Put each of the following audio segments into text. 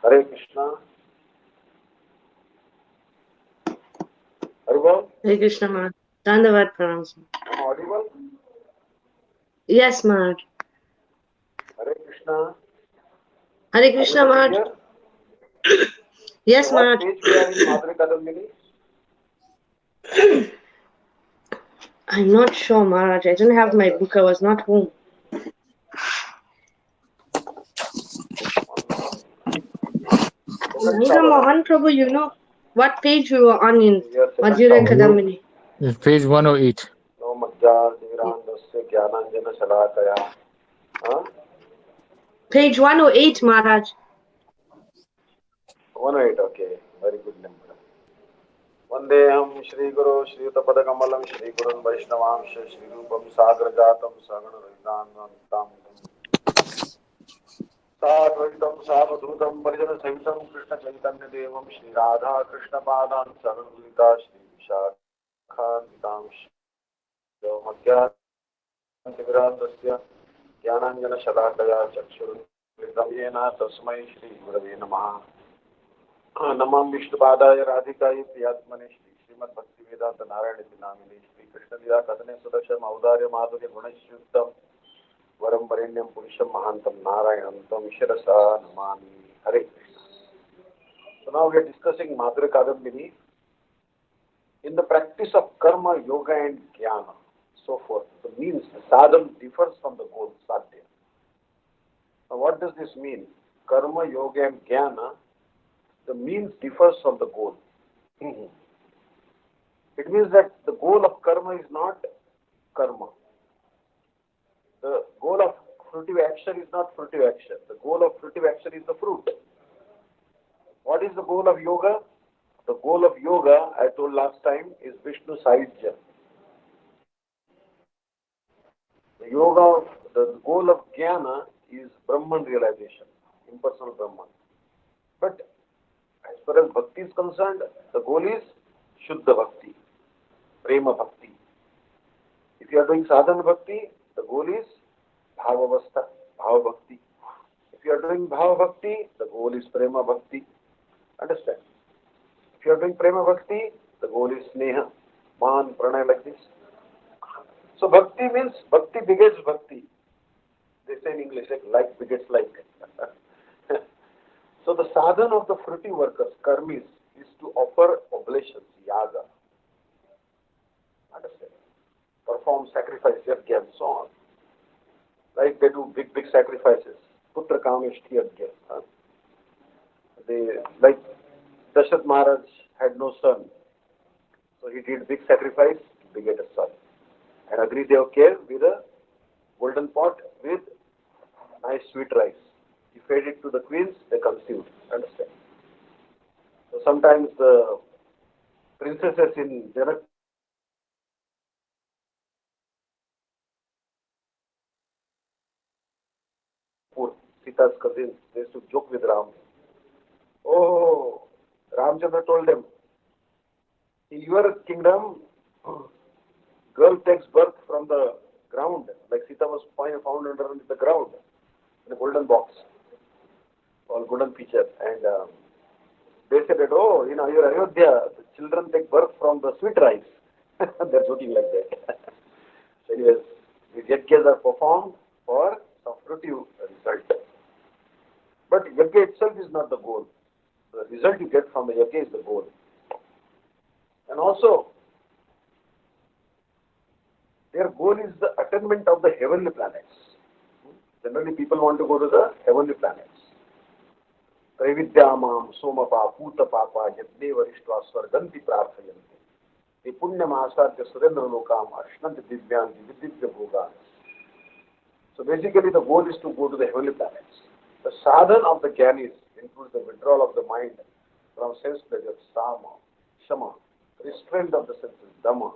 Hare Krishna. Haribol, Hare Krishna Maharaj. Dandavat Pranam. am I audible? Yes, Maharaj. Hare Krishna. Hare Are you Krishna able to Maharaj. hear? So Yes, what Maharaj. page we are in Madhuri Kadambini? I'm not sure, Maharaj. I didn't have my book. I was not home. Second Ranga Sabada. Mohan Prabhu, you know what page we were on in Your second Madhura Sabada. You, Kadambini? page 108. No Madhya Divirandasya Jnananjana Shalakaya. Huh? Page 108, Maharaj. 108, okay. Very good number. वंदेहम Shri गुरु श्रीयुतपदकमलं श्री गुरुन् वैष्णवांश श्रीरूपं साग्रजातं सगण रघुनाथान्वितं साद्वैतं सावधूतं परिजन सहितं कृष्ण चैतन्य देवं श्री राधा कृष्ण पादान् सगणुलिता श्री विशाखान्वितांश मध्यान्तिविरान्दस्य ज्ञानाञ्जन शलाकया चक्षुरुन्मिलितं येन तस्मै श्री गुरवे नमः नमः विष्णुपादाय राधिकायै प्रियात्मने श्री श्रीमद् भक्ति वेदांत नारायण नामिने श्री कृष्ण लीला कथने सुदर्शन औदार्य माधुर्य गुणश्युक्तम वरम वरेण्यम पुरुषम महांतम नारायणं तम शिरसा नमामि. हरे Krishna. So now we are discussing Madhura Kadambini in the practice of karma, yoga and jnana, so forth. The means, the sadhana differs from the goal, sadhya. Now what does this mean? Karma, yoga and jnana, the means differs from the goal. It means that the goal of karma is not karma. The goal of fruitive action is not fruitive action. The goal of fruitive action is the fruit. What is the goal of yoga? The goal of yoga, I told last time, is Vishnu Sahitya. The goal of jnana is Brahman realization, impersonal Brahman. But as far as bhakti is concerned, the goal is Shuddha Bhakti, Prema Bhakti. If you are doing sadhana bhakti, the goal is bhavavastha, bhava bhakti. If you are doing bhava bhakti, the goal is prema bhakti. Understand? If you are doing prema bhakti, the goal is sneha, man, pranay, like this. So bhakti means bhakti begets bhakti. They say in English, like begets like. So the sadhana of the fruity workers, karmis, is to offer oblations, yaga. Understand? Perform sacrifice, yajna, and so on. Like they do big sacrifices. Putra kameshti yajna. They, like Dashath Maharaj had no son, so he did big sacrifice to beget a son. And Agridev came with a golden pot with nice sweet rice. He fed it to the queens, they conceived. Understand? So sometimes the princesses in Janakpur, Sita's cousins, they used to joke with Ram. Oh, Ramchandra told them, in your kingdom, girl takes birth from the ground, like Sita was found under the ground in a golden box, all golden feature. And they said that, oh, your Ayodhya, the children take birth from the sweet rice. They're joking like that. So anyways, these yajnas are performed for some fruitive result. But yajna itself is not the goal. The result you get from the yajna is the goal. And also, their goal is the attainment of the heavenly planets. Generally, people want to go to the heavenly planets. Traividyamam, Somapa, Putapapa, Yadne Varishtva Swarganti Prarthayanti. The Punyamasadya Surendra Lokam, Ashnanti Divyanti, Vidivya Bhogan. So basically, the goal is to go to the heavenly planets. The sadhana of the jnanis includes the withdrawal of the mind from sense pleasure, sama, shama, restraint of the senses, dhamma,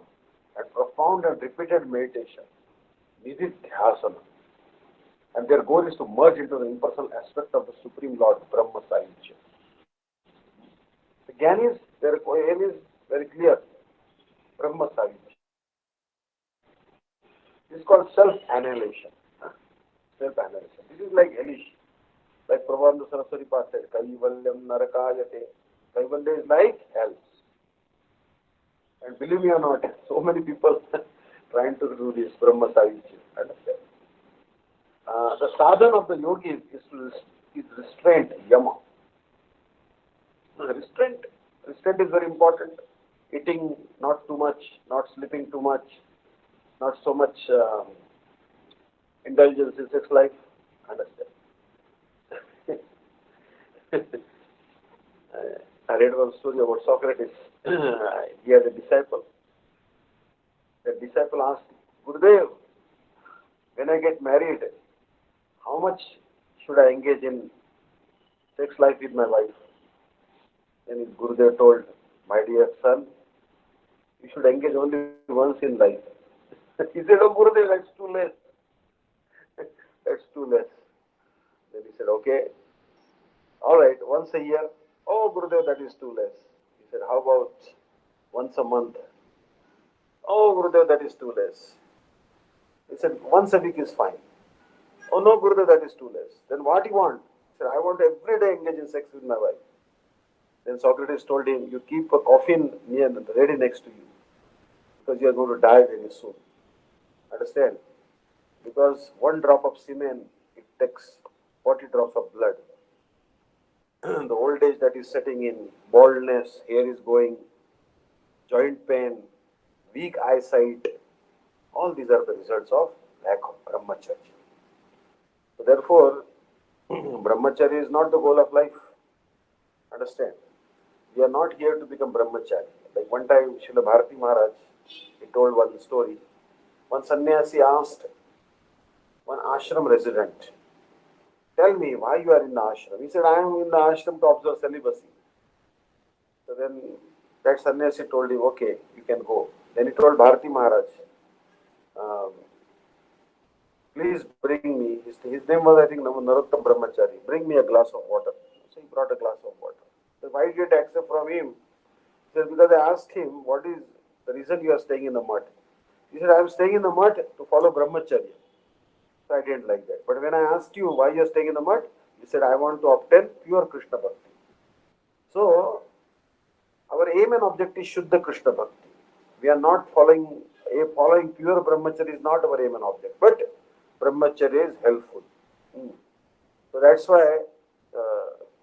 and profound and repeated meditation, nididhyasana. And their goal is to merge into the impersonal aspect of the Supreme Lord, Brahma Sahitya. The Jnanis, their aim is very clear, Brahma Sahitya. It's called self-annihilation. self-analysis. This is like hellish. Like Prabhupada Saraswati Pad said, Kaivalyam Narakayate. Kaivalya is like hell. And believe me or not, so many people trying to do this Brahmacharya. Understand? The sadhana of the yogi is restraint, yama. Restraint. Restraint is very important. Eating not too much, not sleeping too much, not so much indulgence in sex life. Understand? I read one story about Socrates. He had a disciple. The disciple asked, Gurudev, when I get married, how much should I engage in sex life with my wife? Then his Gurudev told, my dear son, you should engage only once in life. He said, oh Gurudev, that's too less. That's too less. Then he said, okay, all right, once a year. Oh Gurudev, that is too less. He said, how about once a month? Oh Gurudev, that is too less. He said, once a week is fine. Oh no Gurudev, that is too less. Then what do you want? He said, I want every day engage in sex with my wife. Then Socrates told him, you keep a coffin ready next to you because you are going to die very soon. Understand? Because one drop of semen, it takes 40 drops of blood. The old age that is setting in, baldness, hair is going, joint pain, weak eyesight, all these are the results of lack of brahmacharya. So therefore, brahmacharya is not the goal of life. Understand? We are not here to become brahmachari. Like one time, Srila Bharati Maharaj, he told one story. One sannyasi asked one ashram resident, tell me why you are in the ashram. He said, I am in the ashram to observe celibacy. So then that sannyasi told him, okay, you can go. Then he told Bharati Maharaj, um, please bring me, his name was I think Narottam Brahmachari, bring me a glass of water. So he brought a glass of water. So why did you accept from him? He said, because I asked him, what is the reason you are staying in the mud? He said, I am staying in the mud to follow Brahmacharya. So I didn't like that. But when I asked you why you are staying in the mud, he said, I want to obtain pure Krishna Bhakti. So, our aim and objective is Shuddha Krishna Bhakti. We are not following pure Brahmacharya is not our aim and object. But Brahmacharya is helpful. So that's why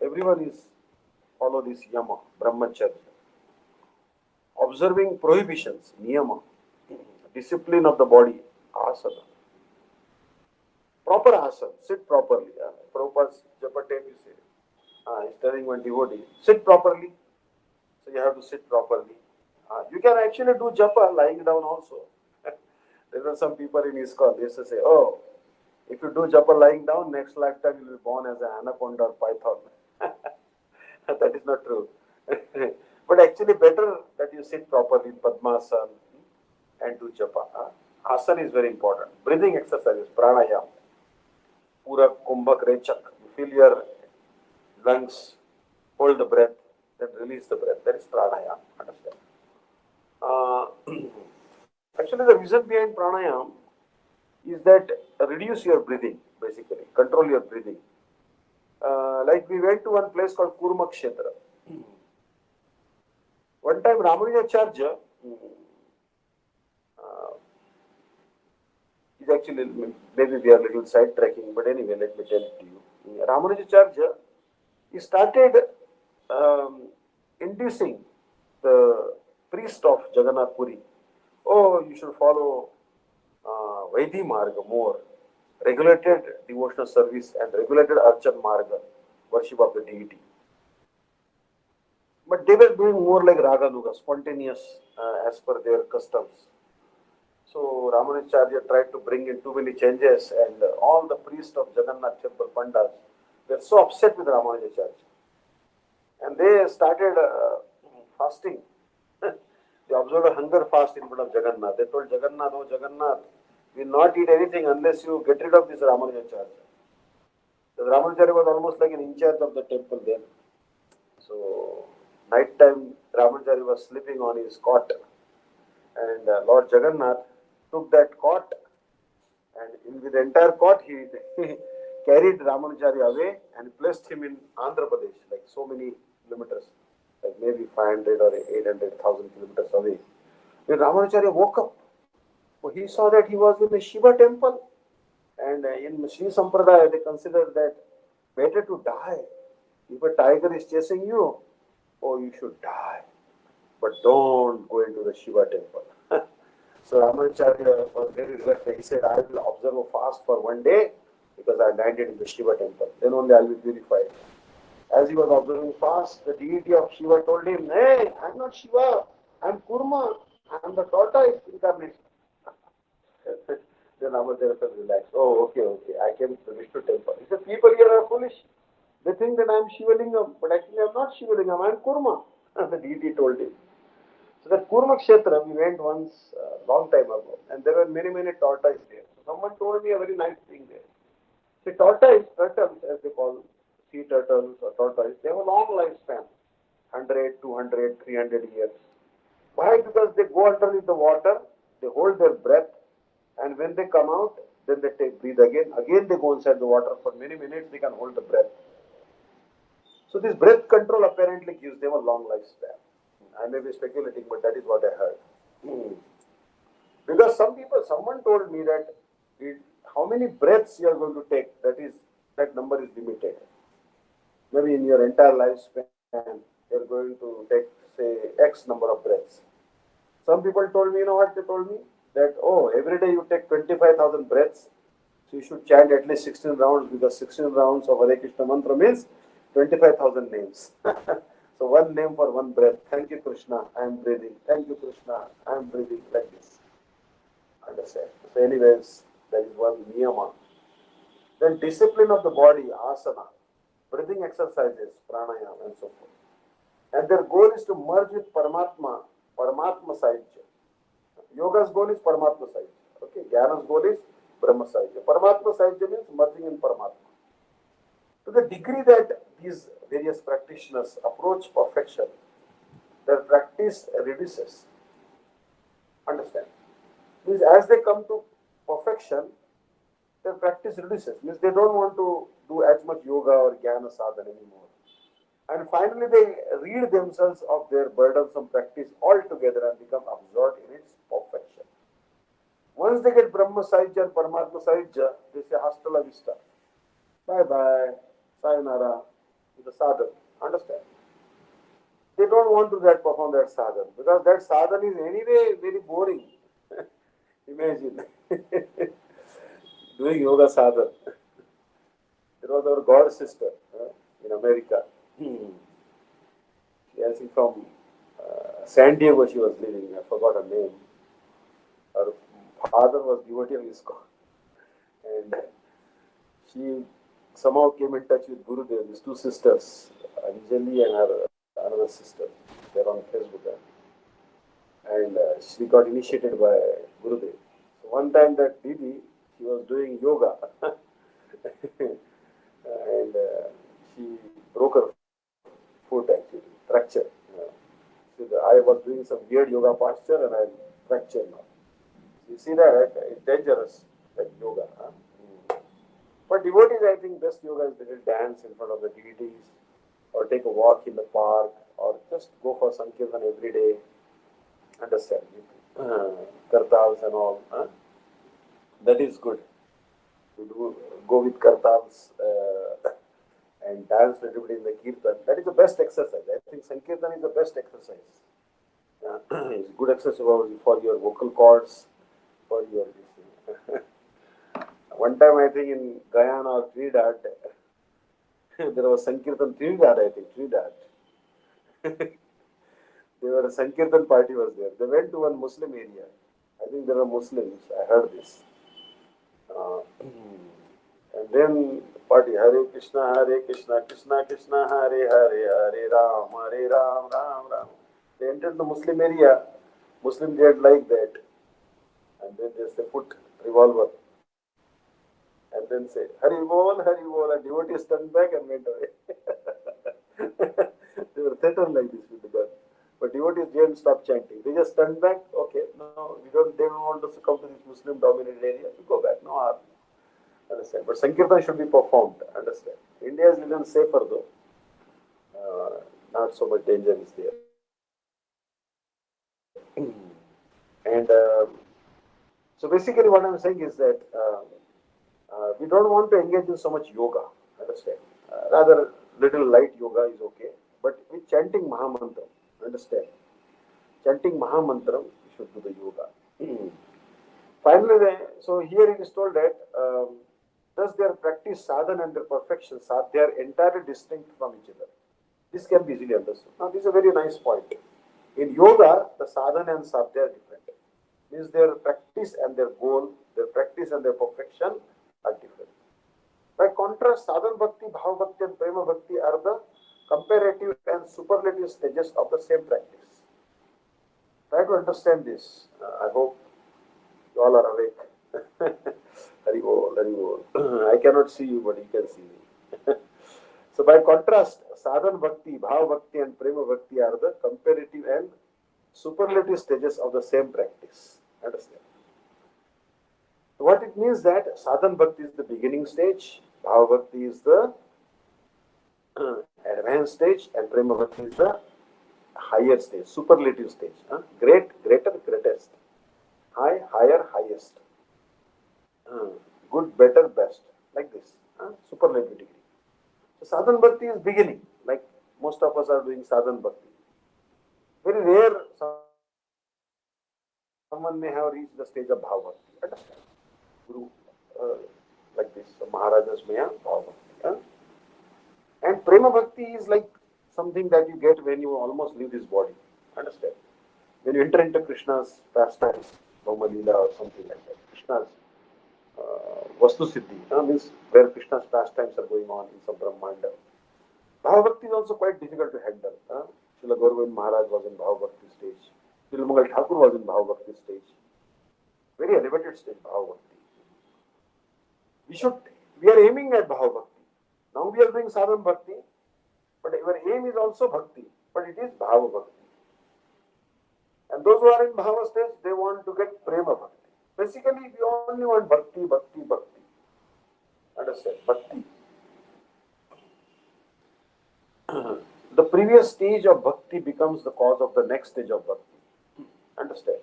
everyone is follow this Yama, Brahmacharya. Observing prohibitions, Niyama, discipline of the body, Asana. Proper asana, sit properly. Prabhupada's japa tape is he's telling one devotee, sit properly. So you have to sit properly. You can actually do japa lying down also. There are some people in ISKCON, they used to say, oh, if you do japa lying down, next lifetime you will be born as an anaconda or python. That is not true. But actually better that you sit properly in Padmasana and do japa. Asana is very important. Breathing exercises, pranayama. Purak, Kumbhak, Rechak. You fill your lungs, hold the breath, then release the breath. That is pranayama. Understand? Actually, the reason behind pranayama is that reduce your breathing, basically. Control your breathing. Like we went to one place called Kurma Kshetra. One time Ramanujacharya is actually, maybe we are a little sidetracking, but anyway, let me tell it to you. Ramanujacharya, he started inducing the priest of Jagannath Puri. Oh, you should follow Vaidhi Marga more, regulated devotional service and regulated Archan Marga, worship of the deity. But they were doing more like Raganuga, spontaneous as per their customs. So Ramanujacharya tried to bring in too many changes, and all the priests of Jagannath temple Pandas were so upset with Ramanujacharya. And they started fasting. They observed a hunger fast in front of Jagannath. They told Jagannath, oh Jagannath, we will not eat anything unless you get rid of this Ramanujacharya. The Ramanujacharya was almost like an in charge of the temple then. So, night time, Ramanujacharya was sleeping on his cot. And Lord Jagannath took that cot And with the entire court, he carried Ramanujari away and placed him in Andhra Pradesh, like so many kilometers, like maybe 500 or 800,000 kilometers away. When Ramanujari woke up, he saw that he was in a Shiva temple. And in Sri Sampradaya, they consider that better to die. If a tiger is chasing you, oh, you should die. But don't go into the Shiva temple. So Ramacharya was very reluctant. He said, I will observe a fast for one day because I landed in the Shiva temple. Then only I will be purified. As he was observing fast, the deity of Shiva told him, hey, I'm not Shiva, I'm Kurma, I'm the tortoise incarnation. Then Ramacharya felt relaxed. Oh, okay, I came to the Vishnu temple. He said, people here are foolish. They think that I'm Shivalingam, but actually I'm not Shivalingam, I'm Kurma. The deity told him. So that Kurma Kshetra, we went once long time ago, and there were many tortoises there. So someone told me a very nice thing there. See, turtles, as they call sea turtles or tortoise, they have a long lifespan, 100, 200, 300 years. Why? Because they go underneath the water, they hold their breath, and when they come out, then they breathe again. Again, they go inside the water for many minutes, they can hold the breath. So this breath control apparently gives them a long lifespan. I may be speculating, but that is what I heard. Hmm. Because someone told me that how many breaths you are going to take, that number is limited. Maybe in your entire lifespan, you are going to take, say, X number of breaths. Some people told me, you know what they told me? That, oh, every day you take 25,000 breaths, so you should chant at least 16 rounds because 16 rounds of Hare Krishna mantra means 25,000 names. So one name for one breath. Thank you, Krishna, I am breathing. Thank you, Krishna, I am breathing, like this. Understand? So anyways, that is one niyama. Then discipline of the body, asana, breathing exercises, pranayama and so forth. And their goal is to merge with Paramatma Sahajya. Yoga's goal is Paramatma Sahajya. Okay, Jnana's goal is Brahma Sahajya. Paramatma Sahajya means merging in Paramatma. To the degree that these various practitioners approach perfection, their practice reduces. Understand? Means as they come to perfection, their practice reduces. Means they don't want to do as much yoga or jnana sadhana anymore. And finally they rid themselves of their burdensome practice altogether and become absorbed in its perfection. Once they get Brahma Sahajya and Paramatma Sahajya, they say hasta la vista. Bye bye, sayonara, to the sadhana. Understand? They don't want to perform that sadhana because that sadhana is anyway very boring. Imagine doing yoga sadhana. There was our god sister in America. I think from San Diego she was living. I forgot her name. Her father was devotee of ISKCON. And she somehow came in touch with Gurudev, these two sisters, Anjali and her another sister. They're on Facebook. And she got initiated by Gurudev. So one time that Didi, she was doing yoga. And she broke her foot actually, fracture. So I was doing some weird yoga posture and I fractured now. You see that? It's dangerous, that yoga. Huh? For devotees, I think best yoga is to dance in front of the deities, or take a walk in the park, or just go for Sankirtan every day. Understand? Kartals and all. Huh? That is good. To go with kartals and dance a little bit in the kirtan. That is the best exercise. I think Sankirtan is the best exercise. It's good exercise for your vocal cords, for your. One time, I think in Guyana or Trinidad, there was Sankirtan Trinidad, I think, Trinidad. There were a Sankirtan party was there. They went to one Muslim area. I think there were Muslims. I heard this. And then party Hare Krishna, Krishna Krishna, Hare Hare, Hare Ram, Ram Ram. They entered the Muslim area. Muslim did like that. And then they put revolver. And then say, Hari Bol, and devotees turned back and went away. They were threatened like this with the gun. But devotees didn't stop chanting. They just turned back. Okay, no, they don't want us to come to this Muslim dominated area. We go back. no harm. Understand? But Sankirtan should be performed. Understand? India is a little safer though. Not so much danger is there. And so basically, what I'm saying is that we don't want to engage in so much yoga. Understand? Rather, little light yoga is okay. But with chanting Mahamantra, understand? Chanting Mahamantra, we should do the yoga. Finally, so here it is told that thus their practice, sadhana and their perfection, they are entirely distinct from each other. This can be easily understood. Now, this is a very nice point. In yoga, the sadhana and sadhya are different. Means their practice and their goal, their practice and their perfection are different. By contrast, sadhana bhakti, bhava bhakti and prema bhakti are the comparative and superlative stages of the same practice. Try to understand this. I hope you all are awake. Hari bol, Hari bol. I cannot see you, but you can see me. So by contrast, sadhana bhakti, bhava bhakti and prema bhakti are the comparative and superlative stages of the same practice. Understand? What it means that sadhana bhakti is the beginning stage, bhava bhakti is the advanced stage, and prema bhakti is the higher stage, superlative stage. Great, greater, greatest. High, higher, highest. Good, better, best. Like this. Superlative degree. So sadhana bhakti is beginning. Like most of us are doing sadhana bhakti. Very rare someone may have reached the stage of bhava bhakti. Understand? Guru, like this. So Maharajas may have bhava bhakti. And prema bhakti is like something that you get when you almost leave this body. Understand? When you enter into Krishna's pastimes, Bhama Leela or something like that. Krishna's Vastu Siddhi, means where Krishna's pastimes are going on in some Brahmanda. Bhava Bhakti is also quite difficult to handle. Srila Gauragovind Maharaj was in Bhava Bhakti stage. Srila Mangal Thakur was in Bhava Bhakti stage. Very elevated stage, Bhava Bhakti. We are aiming at Bhava Bhakti. Now we are doing Sadhana Bhakti, but our aim is also Bhakti, but it is Bhava Bhakti. And those who are in Bhava stage, they want to get Prema Bhakti. Basically, we only want Bhakti, Bhakti, Bhakti. Understand? Bhakti. The previous stage of Bhakti becomes the cause of the next stage of Bhakti. Understand?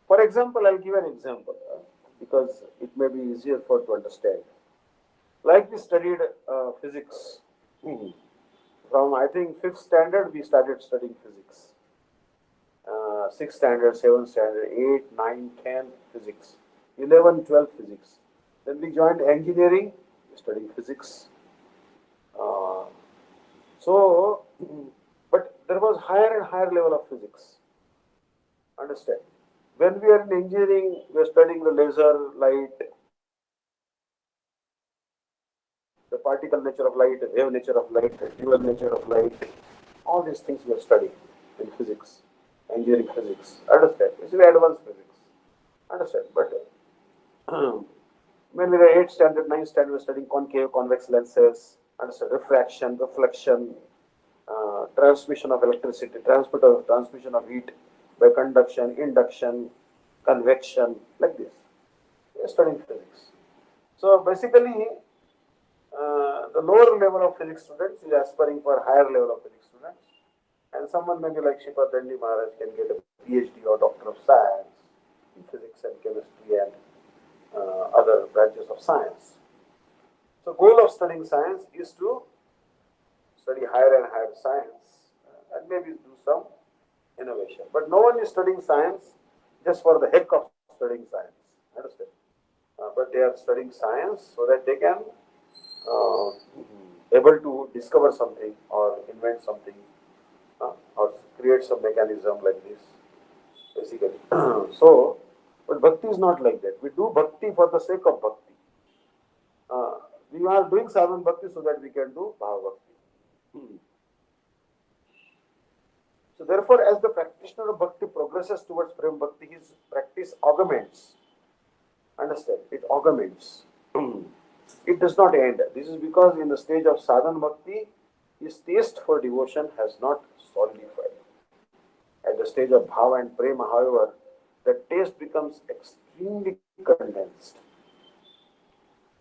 For example, I'll give an example because it may be easier to understand. Like we studied physics. From I think 5th standard, we started studying physics. 6th standard, 7th standard, 8, 9, 10 physics, 11, 12 physics. Then we joined engineering, studying physics. But there was higher and higher level of physics. Understand? When we are in engineering, we are studying the laser, light, the particle nature of light, the wave nature of light, the dual nature of light. All these things we are studying in physics, engineering physics. Understand? This is advanced physics. Understand? But mainly the 8th standard, 9th standard, we are studying concave, convex lenses. Understand? Refraction, reflection, transmission of electricity, transmission of heat by conduction, induction, convection, like this. We are studying physics. So basically, the lower level of physics students is aspiring for higher level of physics students, and someone maybe like Shripa Dandi Maharaj can get a PhD or Doctor of Science in physics and chemistry and other branches of science. So, goal of studying science is to study higher and higher science and maybe do some innovation. But no one is studying science just for the heck of studying science. Understand? But they are studying science so that they can able to discover something or invent something or create some mechanism like this, basically. But bhakti is not like that. We do bhakti for the sake of bhakti. We are doing sadhana bhakti so that we can do bhava bhakti. So therefore, as the practitioner of bhakti progresses towards prem bhakti, his practice augments. Understand? It augments. It does not end. This is because in the stage of sadhana bhakti, his taste for devotion has not solidified. At the stage of bhava and prema, however, the taste becomes extremely extremely condensed.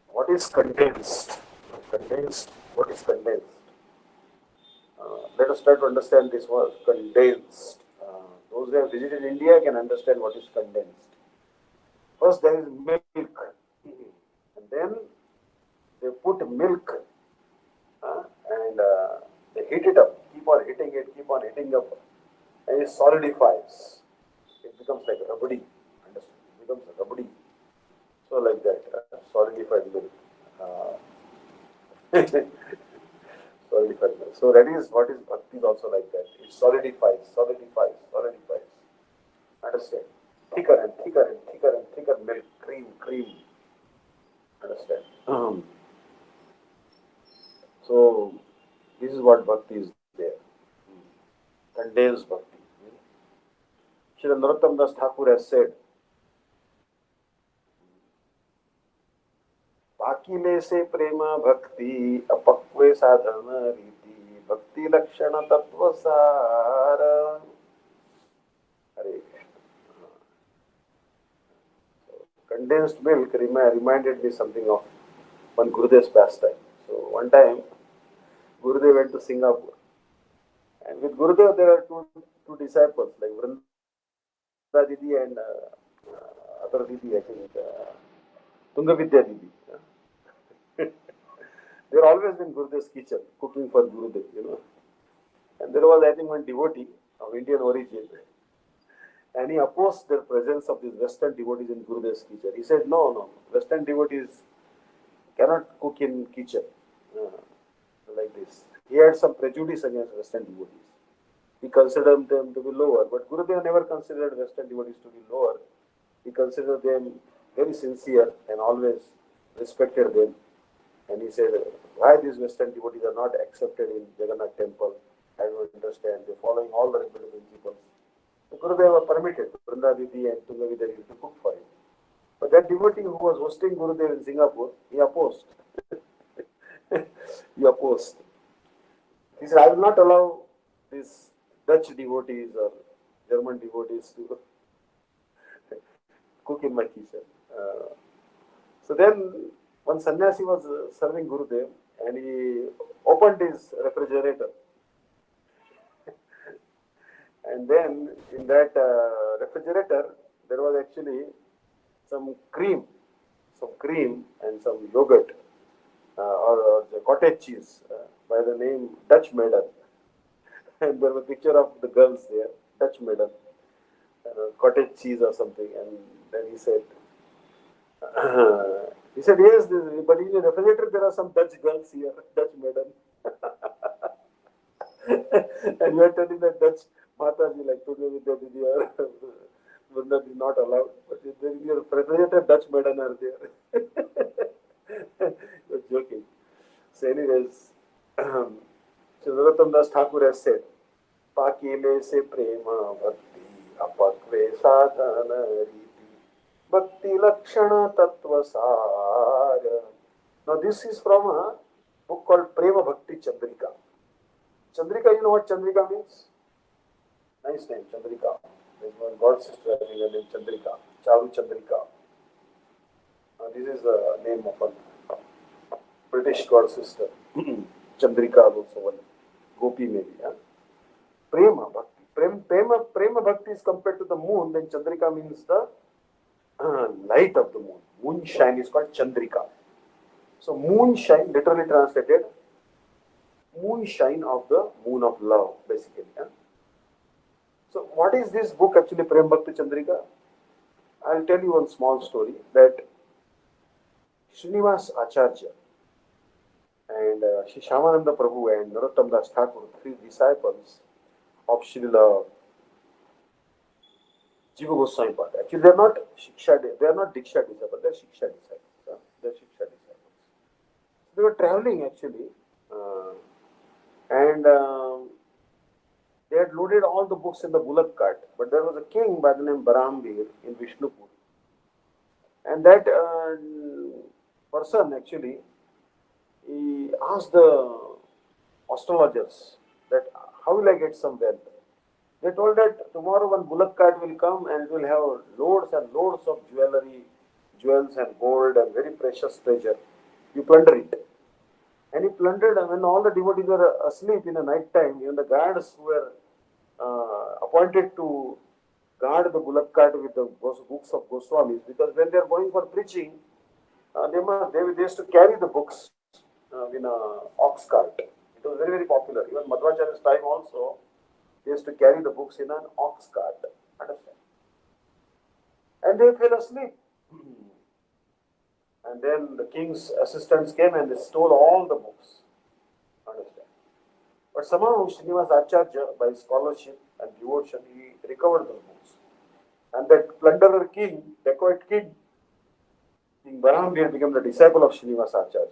What is condensed? Condensed. What is condensed? Let us try to understand this word, condensed. Those who have visited India can understand what is condensed. First, there is milk, and then they put milk and they heat it up, keep on hitting up, and it solidifies. It becomes like rubbery. Understand? It becomes rubbery. So like that, solidified milk. Solidified milk. So that is what is bhakti is also like that. It solidifies. Understand? Thicker and thicker and thicker and thicker milk, cream. Understand? So this is what bhakti is there. Condensed bhakti. Shri Narottam Das Thakur has said, पाकिले से प्रेम भक्ति अपक्वे साधन रीति भक्ति लक्षण तत्व सार. Hare Krishna. Condensed milk reminded me something of one Gurudev's pastime. So one time Gurudev went to Singapore, and with Gurudev there are two disciples like Vrinda Didi and other Didi, I think Tungavidya Didi. They are always in Gurudev's kitchen cooking for Gurudev. And there was, I think, one devotee of Indian origin, and he opposed the presence of these Western devotees in Gurudev's kitchen. He said, no, Western devotees cannot cook in kitchen like this. He had some prejudice against Western devotees. He considered them to be lower, but Gurudev never considered Western devotees to be lower. He considered them very sincere and always respected them. And he said, why these Western devotees are not accepted in Jagannath temple? I don't understand. They're following all the regular principles. The Gurudev permitted Vrinda Didi and Tungavidya Didi to cook for him. But that devotee who was hosting Gurudev in Singapore, he opposed. He opposed. He said, I will not allow these Dutch devotees or German devotees to cook in my kitchen. So then one sannyasi was serving Gurudev, and he opened his refrigerator. And then in that refrigerator, there was actually some cream and some yogurt or the cottage cheese by the name Dutch maiden. And there was a picture of the girls there, Dutch maiden, cottage cheese or something. And then he said, yes, but in the refrigerator there are some Dutch girls here, Dutch maiden. And you are telling that Dutch Mataji like Tungavidya Didi or Vrinda is not allowed, but in your refrigerator Dutch maiden are there. You're joking. So anyways, Shri Narottam Das Thakur has said, Pakile se prema bhakti apakve sadhana riti bhakti lakshana tattva sara. Now this is from a book called Prema Bhakti Chandrika. Chandrika, you know what Chandrika means? Nice name, Chandrika. There's one god sister I think her name Chandrika, Charu Chandrika. This is the name of a British god sister. Chandrika also one. Gopi maybe. Prema Bhakti. Prema Bhakti is compared to the moon, then Chandrika means the light of the moon. Moonshine is called Chandrika. So moonshine, literally translated, moonshine of the moon of love, basically. So what is this book actually, Prem Bhakti Chandrika? I'll tell you one small story that Srinivas Acharya and Shri Shyamananda Prabhu and Narottam Das Thakur, three disciples of Srila Jiva Goswami Pad. Actually, they are not Diksha disciples, they are Shiksha disciples. They are Shiksha disciples. They were traveling actually, and they had loaded all the books in the bullock cart. But there was a king by the name Barambir in Vishnupur, and that person actually, he asked the astrologers that how will I get some wealth? They told that tomorrow one bullock cart will come and it will have loads and loads of jewelry, jewels and gold and very precious treasure. You plunder it. And he plundered, and when all the devotees were asleep in the night time, even the guards who were appointed to guard the bullock cart with the books of Goswamis, because when they are going for preaching, they used to carry the books in a ox cart. It was very popular. Even Madhvacharya's time also, they used to carry the books in an ox cart. Understand? And they fell asleep. And then the king's assistants came and they stole all the books. Understand? But somehow Srinivas Acharya, by scholarship and devotion, he recovered those books. And that plunderer king, dacoit king, King Barahambir became the disciple of Srinivas Acharya.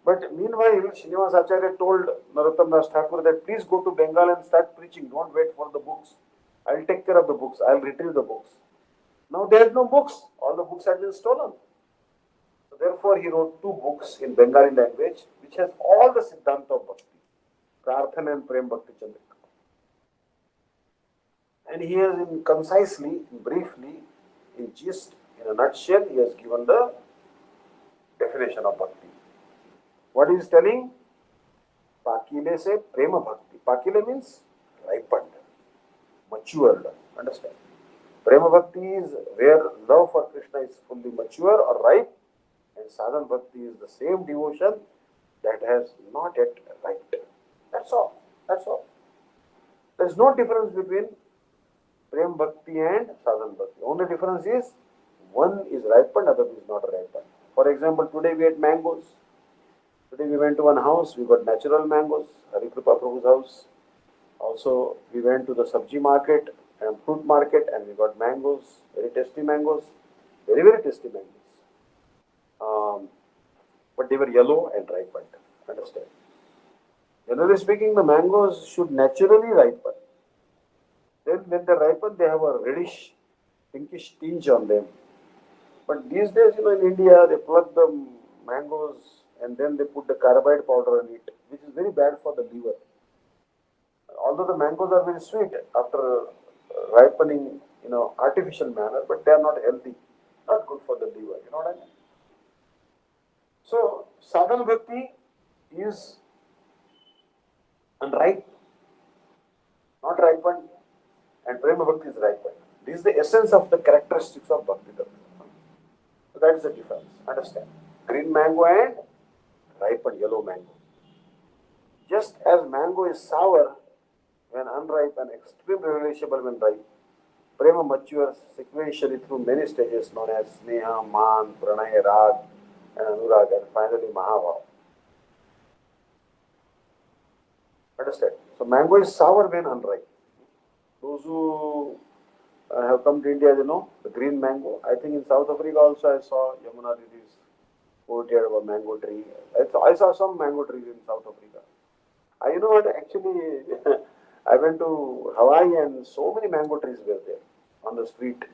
But meanwhile, Srinivas Acharya told Narottam Das Thakur that please go to Bengal and start preaching. Don't wait for the books. I'll take care of the books. I'll retrieve the books. Now there are no books. All the books have been stolen. So therefore, he wrote two books in Bengali language, which has all the Siddhanta of Bhakti, Prarthana and Prem Bhakti Chandrika. And he has, in concisely, briefly, in gist, in a nutshell, he has given the definition of Bhakti. What he is telling? Pakile se Prema Bhakti. Pakile means ripened, matured. Understand? Prema Bhakti is where love for Krishna is fully mature or ripe, and Sadhana Bhakti is the same devotion that has not yet riped. That's all. That's all. There is no difference between Prem Bhakti and Sadhana Bhakti. The only difference is one is ripened, other is not ripened. For example, today we had mangoes. Today we went to one house, we got natural mangoes, Hari Kripa Prabhu's house. Also, we went to the sabji market and fruit market and we got mangoes, very tasty mangoes, very, very tasty mangoes. But they were yellow and ripened. Understand? Generally speaking, the mangoes should naturally ripen. Then when they ripen, they have a reddish, pinkish tinge on them. But these days, in India, they pluck the mangoes and then they put the carbide powder on it, which is very bad for the liver. Although the mangoes are very sweet after ripening, artificial manner, but they are not healthy, not good for the liver. You know what I mean? So, sadhana bhakti is unripe, not ripened, and prema bhakti is ripened. This is the essence of the characteristics of bhakti. So that is the difference. Understand? Green mango and ripened yellow mango. Just as mango is sour when unripe and extremely relishable when ripe, prema matures sequentially through many stages known as sneha, man, pranay, rag, and anurag, and finally mahabhav. Understand? So mango is sour when unripe. Those who have come to India, the green mango. I think in South Africa also I saw Yamuna Didi's courtyard of a mango tree. I saw some mango trees in South Africa. You know what? Actually, I went to Hawaii and so many mango trees were there on the street,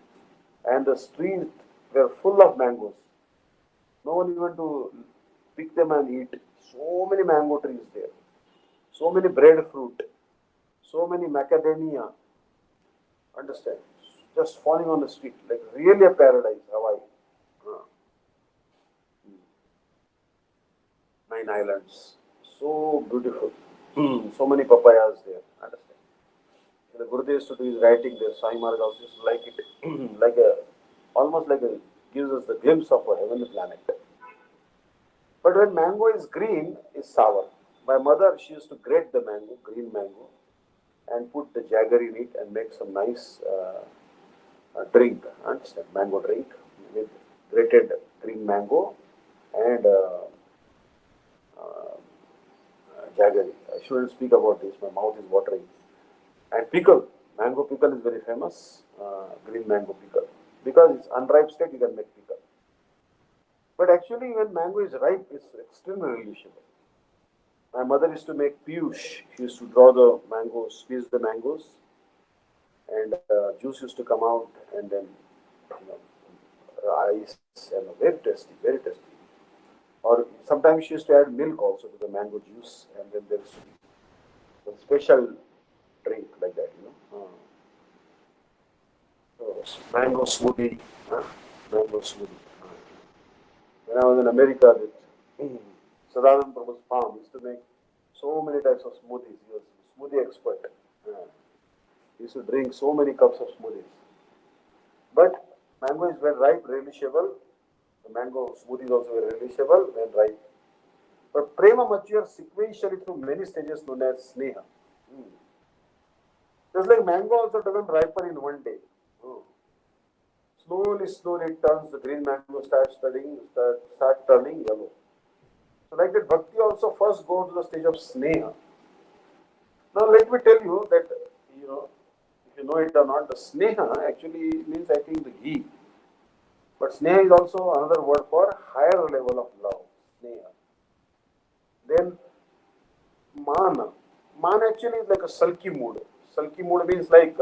and the streets were full of mangoes. No one even to pick them and eat. So many mango trees there. So many breadfruit. So many macadamia. Understand? Just falling on the street, like really a paradise, Hawaii. Uh, 9 islands. So beautiful. So many papayas there. Understand? The Gurudev used to do his writing there. Sai Maharaj also used to like it, almost like a, gives us the glimpse of a heavenly planet. But when mango is green, it's sour. My mother, she used to grate the mango, green mango, and put the jaggery in it and make some nice drink. Understand? Mango drink with grated green mango and jaggery. I shouldn't speak about this. My mouth is watering. And pickle. Mango pickle is very famous. Green mango pickle. Because it's unripe state, you can make pickle. But actually, when mango is ripe, it's extremely relishable. My mother used to make piyush. She used to draw the mangoes, squeeze the mangoes, and juice used to come out, and then ice, and very tasty, very tasty. Or sometimes she used to add milk also to the mango juice, and then there's a special drink like that. mango smoothie. Mango smoothie. When I was in America, Sadanand Prabhu's farm used to make so many types of smoothies. He was a smoothie expert. He used to drink so many cups of smoothies. But mango is when ripe, relishable. The mango smoothie is also very relishable when ripe. But prema matures sequentially through many stages known as sneha. Just like mango also doesn't ripen in one day. Slowly it turns, the green mango start turning yellow. So like that bhakti also first goes to the stage of sneha. Now let me tell you that, you know, if you know it or not, the sneha actually means I think the ghee. But sneha is also another word for higher level of love. Sneha. Then man. Man actually is like a sulky mood. Sulky mood means like,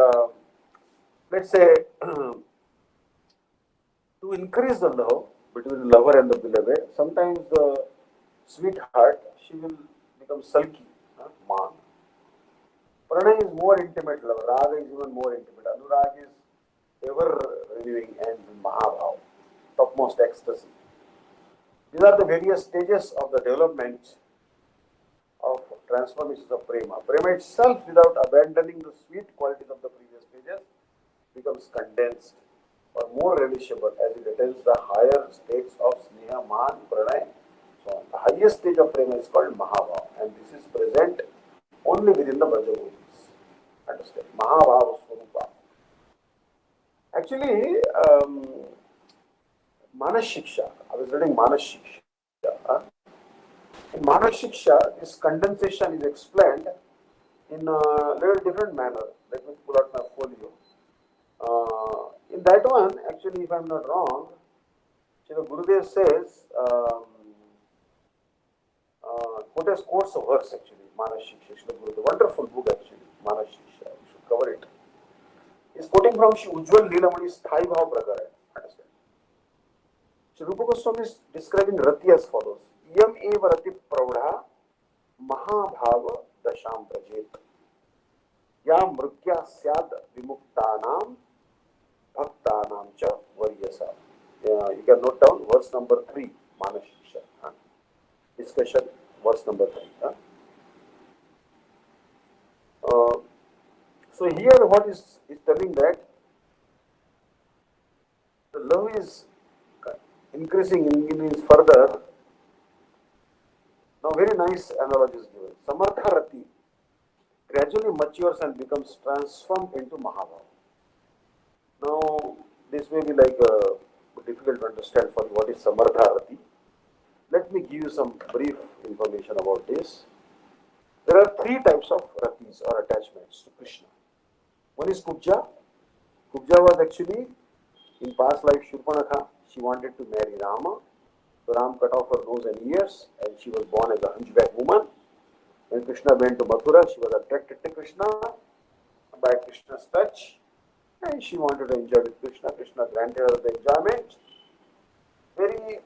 let's say, to increase the love between the lover and the beloved, sometimes the sweetheart, she will become sulky, man. Pranay is more intimate love. Raga is even more intimate. Anurag is ever renewing and Mahabhav, topmost ecstasy. These are the various stages of the development of transformations of prema. Prema itself, without abandoning the sweet qualities of the previous stages, becomes condensed or more relishable as it attains the higher states of sneha, man, pranay. So the highest stage of prema is called Mahabhav, and this is present only within the Brajagolis. Understand? Mahabhav Swarupa. Actually, Manas Shiksha, I was reading Manas Shiksha. In Manas Shiksha, this condensation is explained in a little different manner. Let me pull out my folio. In that one, actually, if I'm not wrong, Srila Gurudev says, quotes a verse actually, Manas Shiksha, Srila Gurudev. Wonderful book actually, Manas Shiksha. We should cover it. He's quoting from Shri Ujjwal Leelamani's Sthai Bhav Prakara. Understand? Shri Rupa Goswami is describing Rati as follows. Iyam eva rati pravadha mahabhava dasham prajet. Ya mrukya syad vimuktanam bhaktanam cha varyasa. You can note down verse number 3, Manas Shiksha. Discussion, verse number 3. So here what is telling that the love is increasing further. Now very nice analogy is given. Samartha Rati gradually matures and becomes transformed into Mahabhav. Now this may be like difficult to understand for you what is Samartha Rati. Let me give you some brief information about this. There are 3 types of ratis or attachments to Krishna. One is Kubja. Kubja was actually in past life Shurpanakha. She wanted to marry Rama. So Ram cut off her nose and ears and she was born as a hunchback woman. When Krishna went to Mathura, she was attracted to Krishna by Krishna's touch and she wanted to enjoy with Krishna. Krishna granted her the enjoyment. Very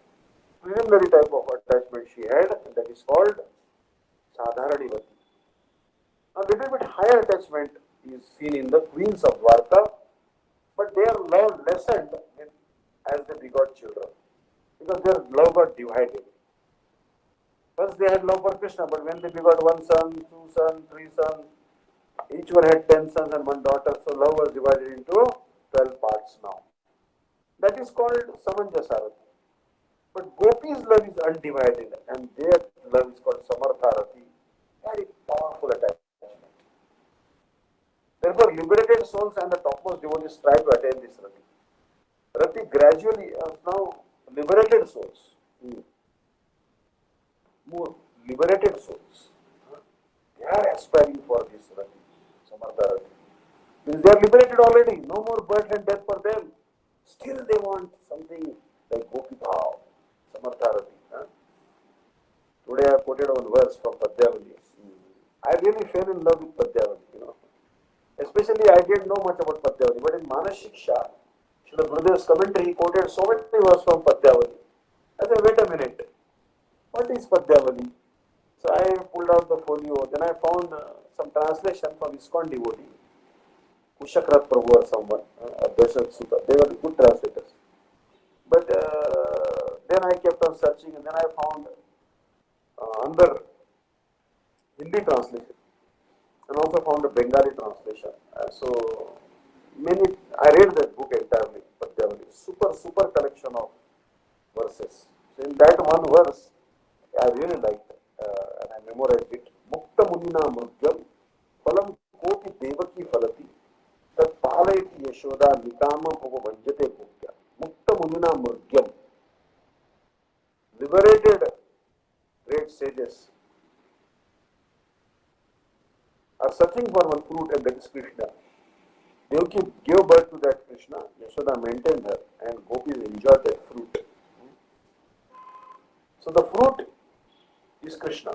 preliminary type of attachment she had, and that is called Sadharanivati. A little bit higher attachment is seen in the queens of Dwarka, but their love lessened as they begot children, because their love got divided. First they had love for Krishna, but when they begot 1 son, 2 sons, 3 sons, each one had 10 sons and 1 daughter, so love was divided into 12 parts now. That is called Samanjasarati. But Gopi's love is undivided and their love is called Samartharati. Very powerful attachment. Therefore, liberated souls and the topmost devotees try to attain this Rati. Rati gradually, now liberated souls, more liberated souls, they are aspiring for this Rati, Samartharati. Means they are liberated already, no more birth and death for them. Still they want something like Gopi Bhav, Samartharati. Today I quoted one verse from Padyavali. I really fell in love with Padyavali, Especially I didn't know much about Padyavali, but in Manas Shiksha, Srila Gurudev's commentary, he quoted so many verses from Padyavali. I said, wait a minute, what is Padyavali? So I pulled out the folio, then I found some translation from ISKCON devotee. Kushakrat Prabhu or someone, Dasharat Sutta. They were good translators. But then I kept on searching, and then I found another Hindi translation, and also found a Bengali translation. So many, I read that book entirely, Padyavali. Super collection of verses. So in that one verse, I really liked and I memorized it. Mukta munina murgyam phalam kopi devaki phalati tat palayati yashoda nikama upavanjate bhukya. Mukta munina murgyam. Liberated great sages are searching for one fruit, and that is Krishna. Devaki gave birth to that Krishna, Yashoda maintained her, and gopis enjoyed that fruit. So the fruit is Krishna.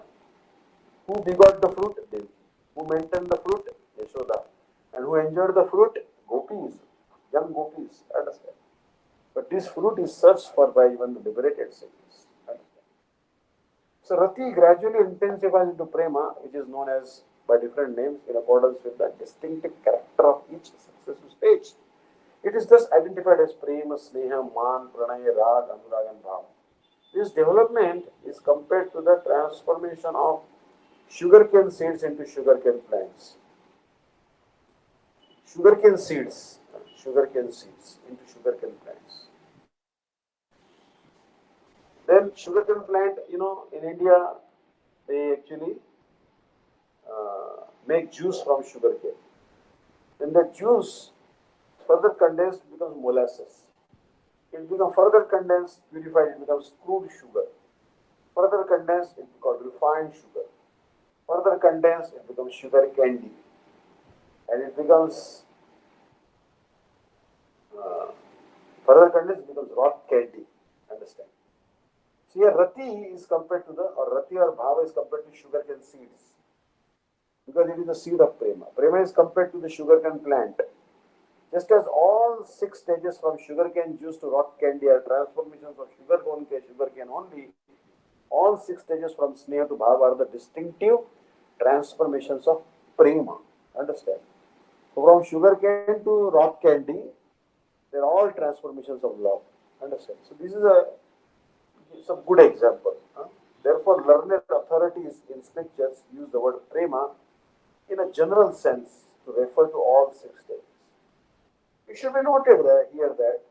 Who begot the fruit? Devaki. Who maintained the fruit? Yashoda. And who enjoyed the fruit? Gopis, young gopis. Understand? But this fruit is searched for by even the liberated sages. Understand? So Rati gradually intensifies into prema, which is known as by different names in accordance with the distinctive character of each successive stage. It is thus identified as prema, sneha, man, pranay, rag, anurag, and bhav. This development is compared to the transformation of sugarcane seeds into sugarcane plants. Sugarcane seeds, into sugarcane plants. Then sugarcane plant, in India, they actually make juice from sugarcane. Then the juice further condensed becomes molasses. It becomes further condensed, purified, it becomes crude sugar. Further condensed, it becomes refined sugar. Further condensed, it becomes sugar candy. And it becomes uh, further condensed, it becomes rock candy. Understand? So here rati is compared to or rati or bhava is compared to sugarcane seeds. Because it is the seed of prema. Prema is compared to the sugarcane plant. Just as all 6 stages from sugarcane juice to rock candy are transformations of sugarcane only, all 6 stages from sneha to bhava are the distinctive transformations of prema. Understand? So from sugarcane to rock candy, they are all transformations of love. Understand? So this is a good example. Therefore, learned authorities in scriptures use the word prema in a general sense to refer to all 6 stages. It should be noted here that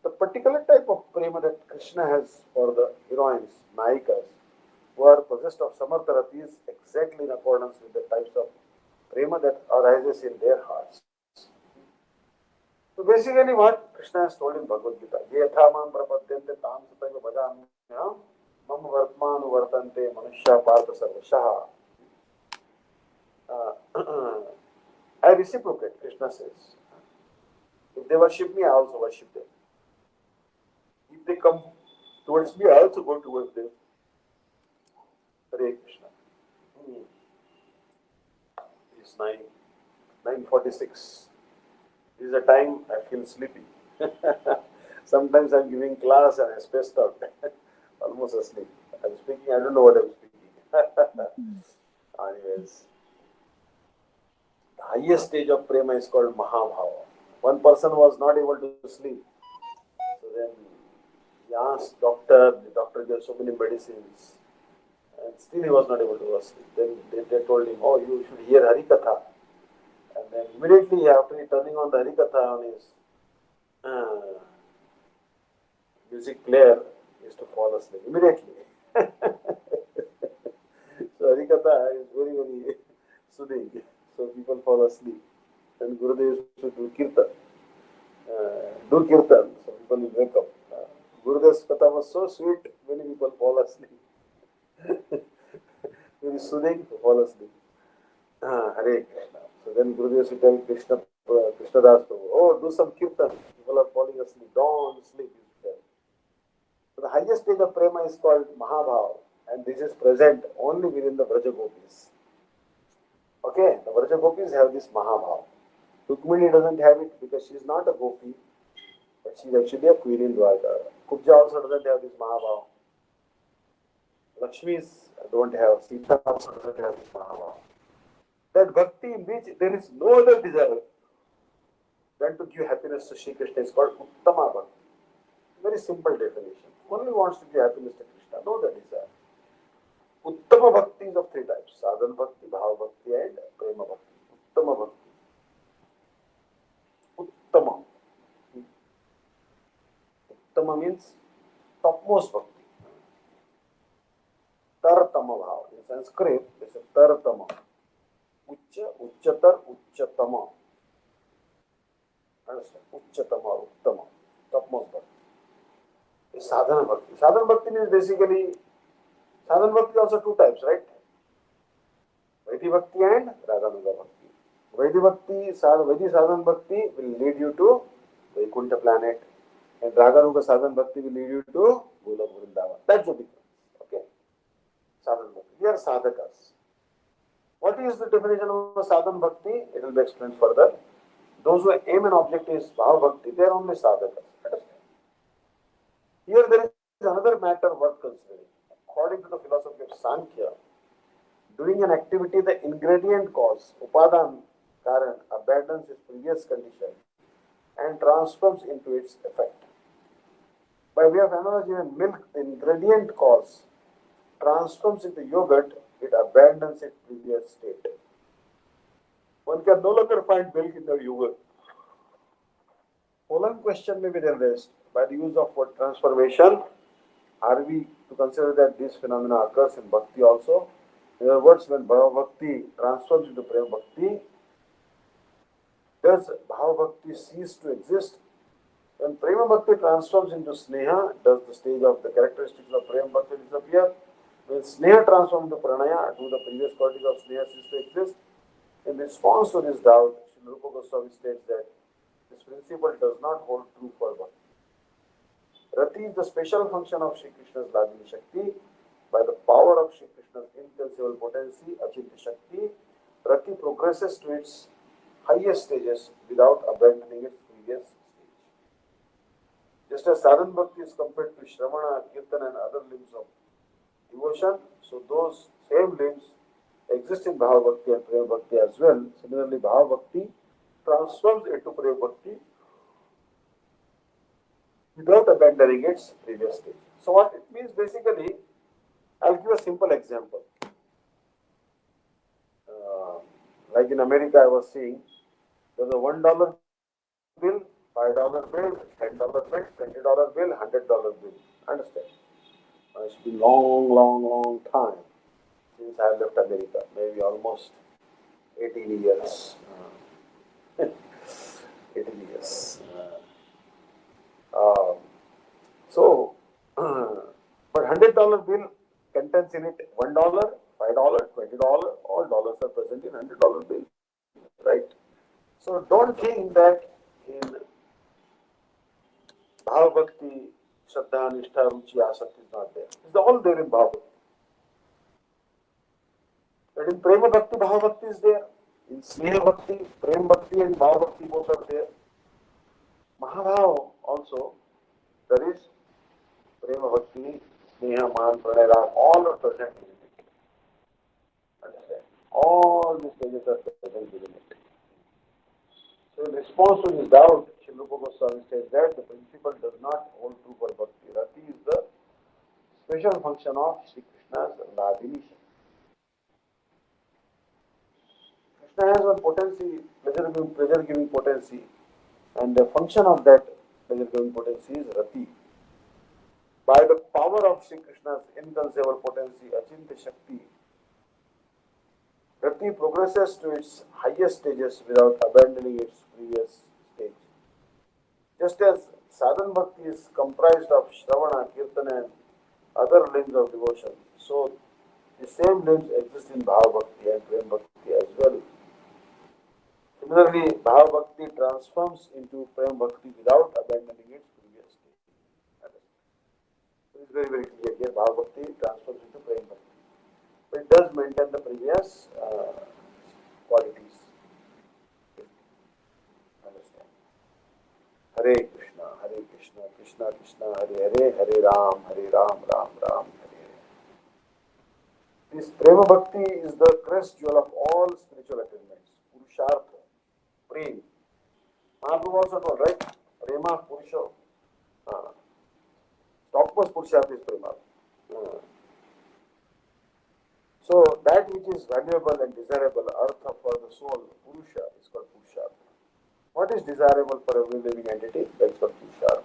the particular type of prema that Krishna has for the heroines, Nayikas, who are possessed of samartharati is exactly in accordance with the types of prema that arises in their hearts. So basically what Krishna has told in Bhagavad Gita, Yethamam prapadyante tam sataiva bhajamyam mam vartmanu vartante manushya partha sarvashaha. I reciprocate, Krishna says. If they worship me, I also worship them. If they come towards me, I also go towards them. Hare Krishna. It's 9:46. This is the time I feel sleepy. Sometimes I'm giving class and I spaced out. Almost asleep. I'm speaking, I don't know what I'm speaking. Anyways, the highest stage of prema is called Mahabhava. One person was not able to sleep. So then he asked doctor, the doctor gave so many medicines, and still he was not able to go sleep. Then they told him, oh, you should hear Harikatha. And then immediately after turning on the Harikatha on his music player, he used to fall asleep immediately. So Harikatha is very, very soothing. So people fall asleep. And Gurudev used to do kirtan. So people will wake up. Gurudev's Katha was so sweet, many people fall asleep. Very soothing to fall asleep. Hare Krishna. So then Gurudev used to tell Krishnadas Prabhu, oh, do some kirtan. People are falling asleep. Don't sleep. So the highest stage of prema is called Mahabhav, and this is present only within the Vraja Gopis. Okay, the Vraja Gopis have this Mahabhav. Rukmini doesn't have it because she is not a gopi, but she is actually a queen in Dwarka. Kubja also doesn't have this Mahabhav. Lakshmi's don't have, Sita also doesn't have this Mahabhav. That bhakti in which there is no other desire. then to give happiness to Sri Krishna is called Uttama Bhakti. Very simple definition. Only wants to give happiness to Krishna, no the desire. Uttama Bhakti is of three types: Sadhana Bhakti, Bhava Bhakti, and Prema Bhakti. Uttama Bhakti. Uttama. Uttama means topmost Bhakti. Taratama Bhava. In Sanskrit, they say Taratama. Ucha, Uchatar, Uchatama. Understand? Uchatama, Uttama. Topmost Bhakti. Is Sadhana Bhakti. Sadhana Bhakti means basically, Sadhana Bhakti also two types, right? Vaidhi Bhakti and Radhanuga Bhakti. Vaidhi Sadhana Bhakti will lead you to Vaikuntha planet, and Radhanuga Sadhana Bhakti will lead you to Golok Vrindavan. That's the difference. Okay? Sadhana Bhakti. We are sadhakas. What is the definition of Sadhana Bhakti? It will be explained further. Those who aim and object is Bhava Bhakti, they are only sadhakas. Understand? Here there is another matter worth considering. According to the philosophy of Sankhya, doing an activity, the ingredient cause, upadan, karan, abandons its previous condition and transforms into its effect. By way of analogy, when milk, the ingredient cause, transforms into yogurt, it abandons its previous state. One can no longer find milk in the yogurt. Following question may be then raised: by the use of what transformation are we to consider that this phenomena occurs in bhakti also? In other words, when Bhava Bhakti transforms into Prema Bhakti, does Bhava Bhakti cease to exist? When Prema Bhakti transforms into Sneha, does the stage of the characteristics of Prema Bhakti disappear? When Sneha transforms into Pranaya, do the previous qualities of Sneha cease to exist? In response to this doubt, Srila Rupa Goswami states that this principle does not hold true for Bhakti. Rati is the special function of Sri Krishna's Ladini Shakti. By the power of Sri Krishna's inconceivable potency, Achintya Shakti, Rati progresses to its highest stages without abandoning its previous stage. Just as Sadhana Bhakti is compared to Shravana, Kirtana and other limbs of devotion, so those same limbs exist in Bhava Bhakti and Prema Bhakti as well. Similarly, Bhava Bhakti transforms into Prema Bhakti without abandoning its previous stage. So what it means basically, I'll give a simple example. Like in America, I was seeing there's a $1 bill, $5 bill, $10 bill, $20 bill, $100 bill. Understand? It's been long time since I left America, maybe almost 18 years. 18 years. So, but $100 bill contains in it $1, $5, $20, all dollars are present in $100 bill, right? So don't think that in Bhava Bhakti, Shraddha, Nishtha, Ruchi, Asakti is not there. It's all there in Bhava Bhakti. But in Prema Bhakti, Bhava Bhakti is there. In Sneha Bhakti, Prema Bhakti and Bhava Bhakti both are there. Mahabhava also, there is Prema Bhakti, Sneha, Man, Pranay, Ram, all are present in it. Understand? All these stages are present within it. So in response to this doubt, Srila Rupa Goswami says that the principle does not hold true for Bhakti. Rati is the special function of Sri Krishna's Ladini Shakti. Krishna has one potency, pleasure-giving potency, and the function of that pleasure-giving potency is Rati. By the power of Sri Krishna's inconceivable potency, Achintya Shakti, Rati progresses to its highest stages without abandoning its previous stage. Just as Sadhana Bhakti is comprised of Shravana, Kirtana and other limbs of devotion, so the same limbs exist in Bhava Bhakti and Prema Bhakti as well. Similarly, Bhava Bhakti transforms into Prema Bhakti without abandoning its previous state. It is very clear here. Bhava Bhakti transforms into Prema Bhakti. But it does maintain the previous qualities. Understand? Hare Krishna, Krishna Krishna, Hare Hare, Hare Ram, Ram Ram, Hare Hare. This Prema Bhakti is the crest jewel of all spiritual attainments. Purushartha, prema. Mahaprabhu also told, right? Prema Purusho. Topmost Purusharth is Prema. Uh, so that which is valuable and desirable, artha for the soul, Purusha, is called Purusharth. What is desirable for every living entity? That's called Purusharth.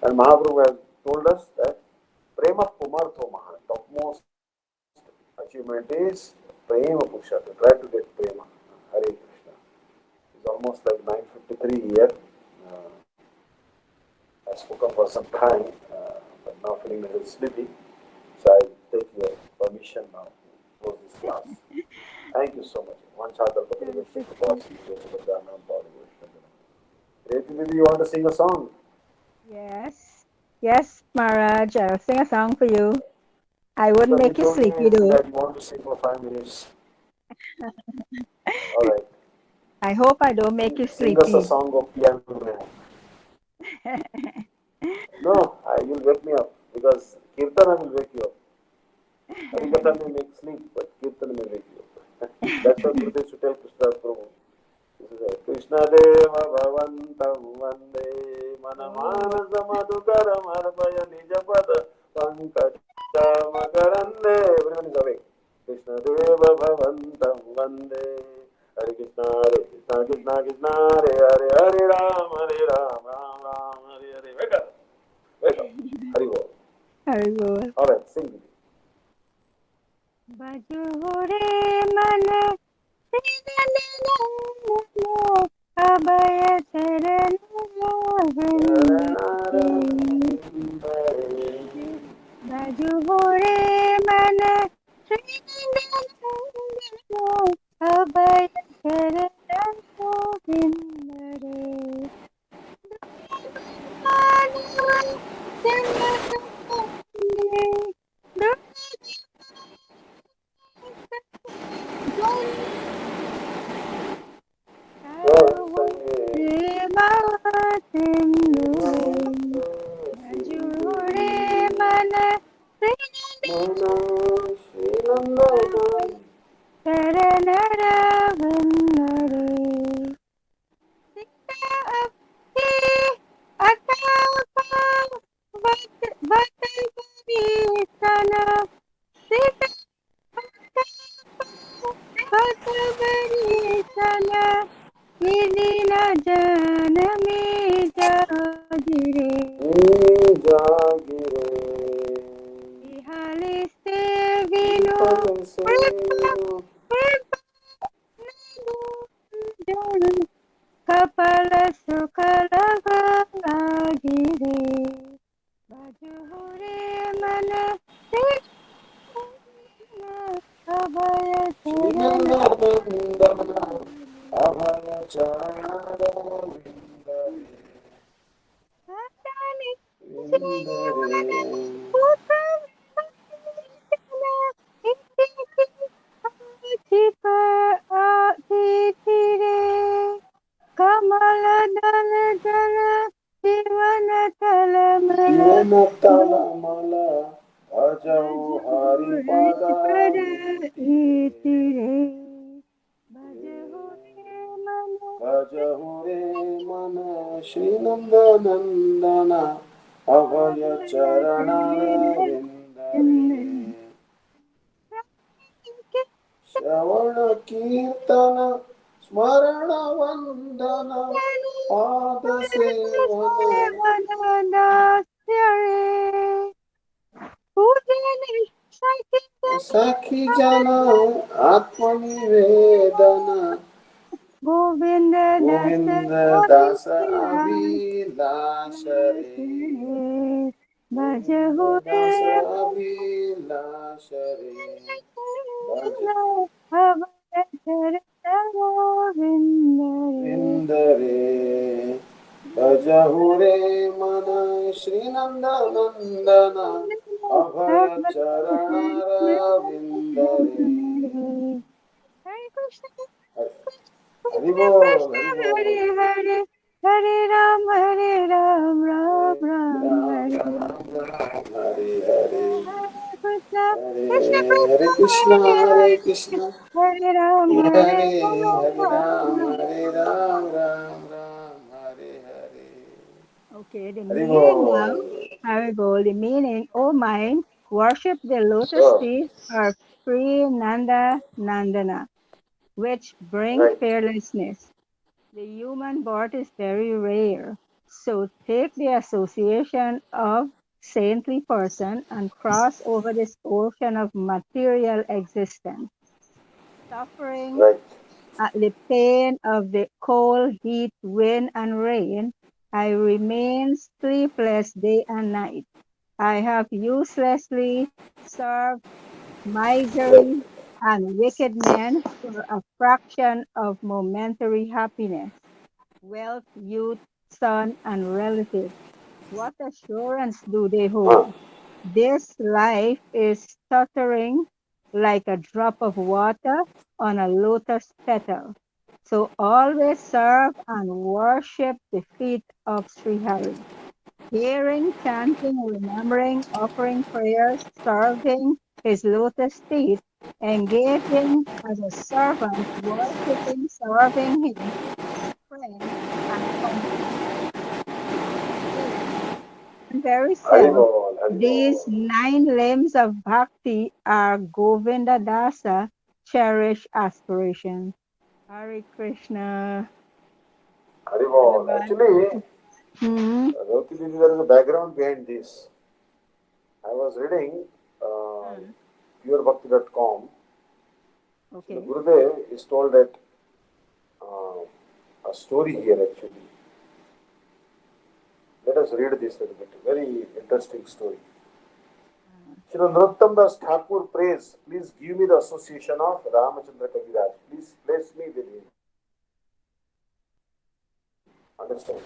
And Mahaprabhu has told us that Prema Pumartho Maha, topmost achievement is Prema Purushartha. Try to get Prema. Hare Krishna. It's almost like 9:53 here. I spoke up for some time, but now feeling a little sleepy. So I'll take your permission now to close this class. Thank you so much. One chadar for the Reti, you want to sing a song? Yes. Yes, Maharaj. I'll sing a song for you. I wouldn't Because you make you told me sleepy though. that you want to sing for 5 minutes. All right. I hope I don't make you Sing us a sleepy. song of piano man. No, you'll wake me up because Kirtana will wake you up. Harikatha may make sleep, but Kirtana may wake you up. That's what Gurudev used to tell Krishna Prabhu. Krishna Deva Bhavantam Vande Manamanasa Madhukaram Arpaya Nijapada Pankajam Karande. Everyone is awake. Krishna Deva Bhavantam Vande Hare Krishna Hare Krishna Krishna Krishna Hare Hare Hare Ram Hare Ram Ram Ram Hare Hare. Wake up! Wake up! Hari Bol. Hari Bol. Alright, sing it. Baju re man abaya charan baju re man abaya charan govinda Kapala sukala gire baju re mana abaya charana atani jeevana putam chipa atire kamala dala dala jivana talamala Mala Bhajau Hari Pada itire bhajahu re mana Bhajahure Mana Shri Nandana Abhaya Charanara Vindare Shravana Kirtana Smarana Vandana Pada Sevana Sakhi Jana Atmani Vedana Govinda Govinda Dasa Abhilasare Govinda Dasa Abhilasare Bhaja Vindare Bhajahure Mana Shri Nandana Abhaya Charanara Vindare Hare Krishna, Haribo, Haribo. Hare Hare, Hare Ram, Ram Ram, Ram Hare Ram Ram Hare Hare Krishna, Krishna Hare Hare Krishna, Krishna Hare Hare Hare, Krishna Hare Ram, Hare Ram Hare Ram Ram. Hare Ram Ram Ram Okay, the meaning now, Haribol. I will go. The meaning, O mind, worship the lotus So, feet or free Nanda Nandana, which bring right, fearlessness. The human birth is very rare. So take the association of saintly person and cross over this ocean of material existence, suffering right. at the pain of the cold, heat, wind, and rain. I remain sleepless day and night. I have uselessly served Right. misery and wicked men for a fraction of momentary happiness, wealth, youth, son, and relatives. What assurance do they Huh. hold? This life is stuttering like a drop of water on a lotus petal. So always serve and worship the feet of Sri Hari. Hearing, chanting, remembering, offering prayers, serving his lotus feet, engaging as a servant, worshiping, serving him as friend and companion. In very sense, Haribol, these Haribol. 9 limbs of bhakti are Govinda Dasa cherished aspirations. Hare Krishna. Haribol. Dhanyavad. Actually, Hmm. Rauti Didi, there is a background behind this. I was reading Hmm. purebhakti.com. So the Okay. Gurudev is told that uh, a story here actually. Let us read this a little bit. Very interesting story. Shri Narottam Das Thakur prays, please give me the association of Ramachandra Kaviraj. Please place me with him. Understand?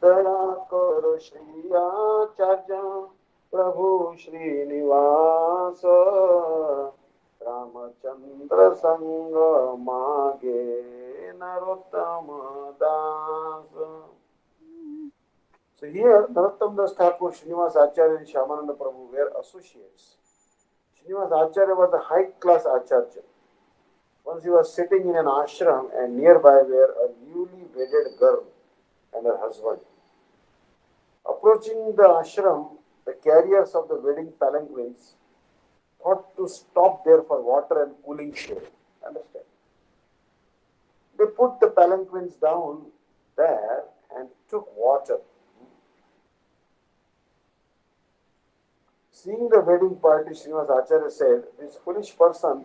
दया करो श्री आचार्य प्रभु श्रीनिवास रामचंद्र संग मागे नरोत्तम दास. So here, Narottam Das Thakur, Srinivas Acharya and Shyamananda Prabhu were associates. Srinivas Acharya was a high-class Acharya. Once he was sitting in an ashram and nearby were a newly wedded girl and her husband. Approaching the ashram, the carriers of the wedding palanquins thought to stop there for water and cooling shade. Understand? They put the palanquins down there and took water. Seeing the wedding party, Srinivas Acharya said, this foolish person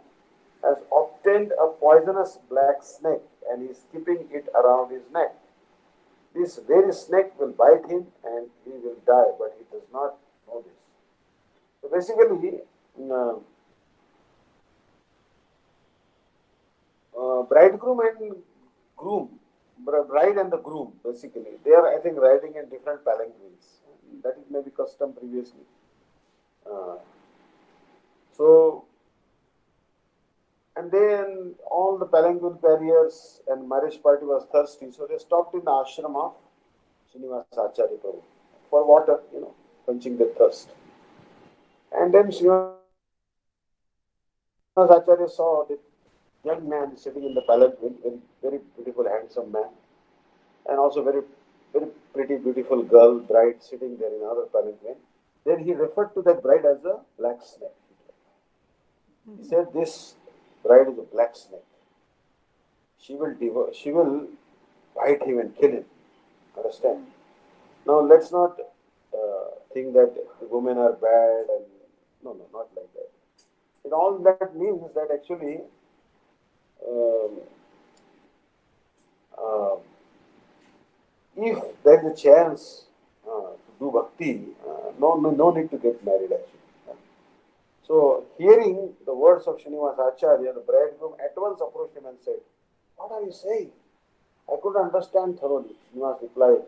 has obtained a poisonous black snake and is keeping it around his neck. This very snake will bite him and he will die, but he does not know this. So basically, uh, bridegroom and groom, bride and the groom, basically, they are, I think, riding in different palanquins. That is maybe custom previously. Uh, so, and then all the palanquin carriers and marriage party was thirsty, so they stopped in the ashram of Srinivas Acharya Prabhu for water, quenching their thirst. And then Srinivas Acharya saw the young man sitting in the palanquin, very beautiful, handsome man, and also very pretty, beautiful girl, bride sitting there in another palanquin. Then he referred to that bride as a black snake. He said, "This bride is a black snake. She will bite him and kill him." Understand? Now let's not think that women are bad and no, not like that. It all that means that actually um, uh, if there is a chance to do bhakti, no need to get married actually. So, hearing the words of Srinivas Acharya, the bridegroom at once approached him and said, "What are you saying? I could not understand thoroughly." Srinivas replied,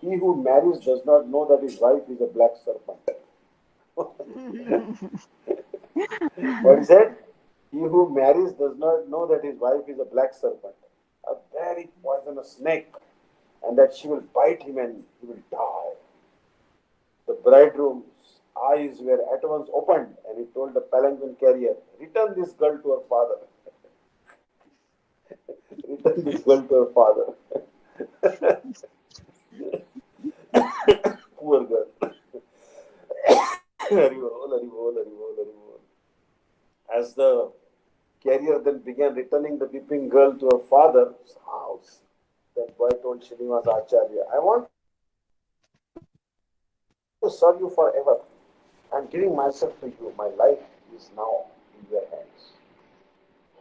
"He who marries does not know that his wife is a black serpent." What he said? He who marries does not know that his wife is a black serpent, a very poisonous snake, and that she will bite him and he will die. The bridegroom's eyes were at once opened, and he told the palanquin carrier, "Return this girl to her father. Return this girl to her father." Poor girl. Haribol, Haribol, Haribol, Haribol. As the carrier then began returning the weeping girl to her father's house, that boy told Srinivas Acharya, I want to serve you forever. I'm giving myself to you. My life is now in your hands.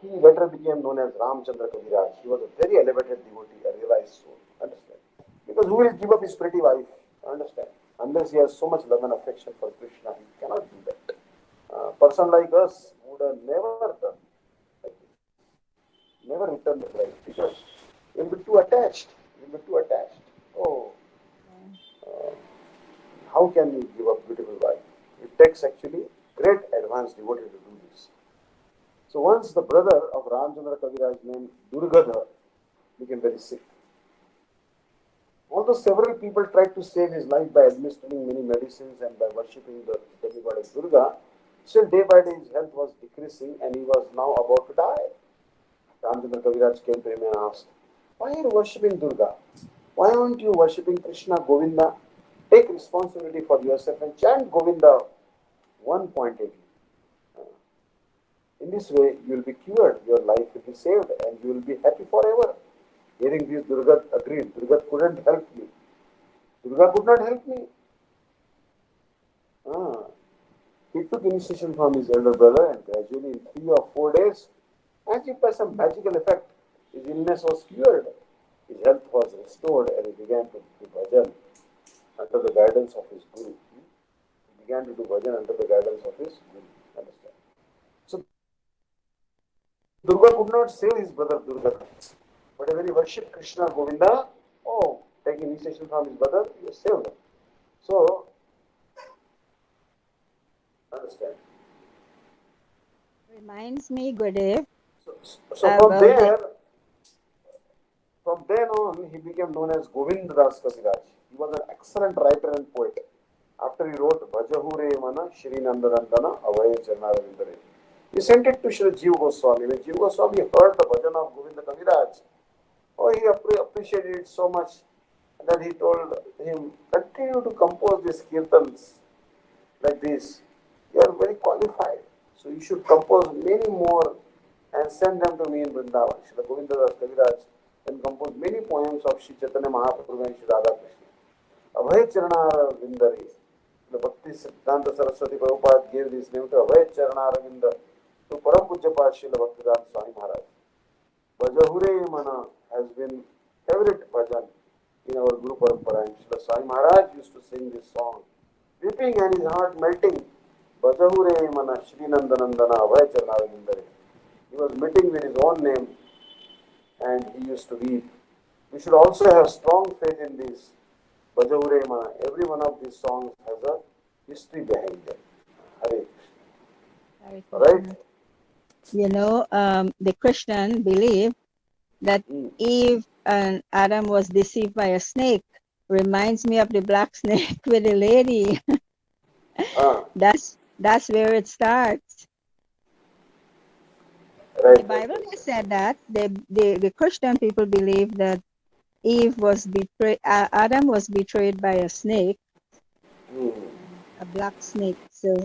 He later became known as Ramchandra Kaviraj. He was a very elevated devotee, a realized soul. Understand? Because who will give up his pretty wife? Understand? Unless he has so much love and affection for Krishna, he cannot do that. A person like us would have never done like this. Never return the bride because you'll be too attached. You'll be too attached. Oh, uh, how can you give up beautiful wife? It takes actually great advanced devotee to do this. So once the brother of Ramchandra Kaviraj named Durgadha became very sick. Although several people tried to save his life by administering many medicines and by worshipping the demigoddess Durga, still day by day his health was decreasing and he was now about to die. Ramchandra Kaviraj came to him and asked, why are you worshipping Durga? Why aren't you worshipping Krishna, Govinda? Take responsibility for yourself and chant Govinda one pointedly. In this way, you will be cured, your life will be saved, and you will be happy forever. Hearing this, Durga agreed. Durga couldn't help me. Durga could not help me. Ah. He took initiation from his elder brother, and gradually, in 3 or 4 days, as if by some magical effect, his illness was cured. His health was restored, and he began to do bhajan under the guidance of his guru. He began to do bhajan under the guidance of his guru. Understand? So Durga could not save his brother Durga, but when he worshipped Krishna Govinda, oh, taking initiation from his brother, he was saved. So understand. Reminds me, Gurudev, So about the from then on, he became known as Govind Das Kaviraj. He was an excellent writer and poet. After he wrote Bhajahure Mana Shri Nandanandana Avaya Charnaravindare, he sent it to Shri Jiva Goswami. When Jiva Goswami heard the bhajan of Govinda Kaviraj, oh, he appreciated it so much that he told him, continue to compose these kirtans like this. You are very qualified. So you should compose many more and send them to me in Vrindavan. Srila Govinda Das Kaviraj then composed many poems of Sri Chaitanya Mahaprabhu and Sri Radha Krishna. Abhay Charanara Vindari. The Bhakti Siddhanta Saraswati Prabhupada gave this name to Abhay Charanara Vinda to Param Pujyapad Srila Bhaktivedanta Swami Maharaj. Bhajahure Mana has been favorite bhajan in our Guru Parampara. And Srila Swami Maharaj used to sing this song, weeping and his heart melting. Bhajahure Mana Shri Nandanandana Abhay Charanara Vindare. He was meeting with his own name and he used to weep. We should also have strong faith in this. Bhajahure Mana. Every one of these songs has a history behind them. Hare Hare Krishna. Right? Krishna. The Christian believe that Eve and Adam was deceived by a snake. Reminds me of the black snake with the lady. Ah, That's where it starts. right, The right, Bible right. has said that the Christian people believe that Eve was betrayed. Adam was betrayed by a snake, Hmm. a black snake. So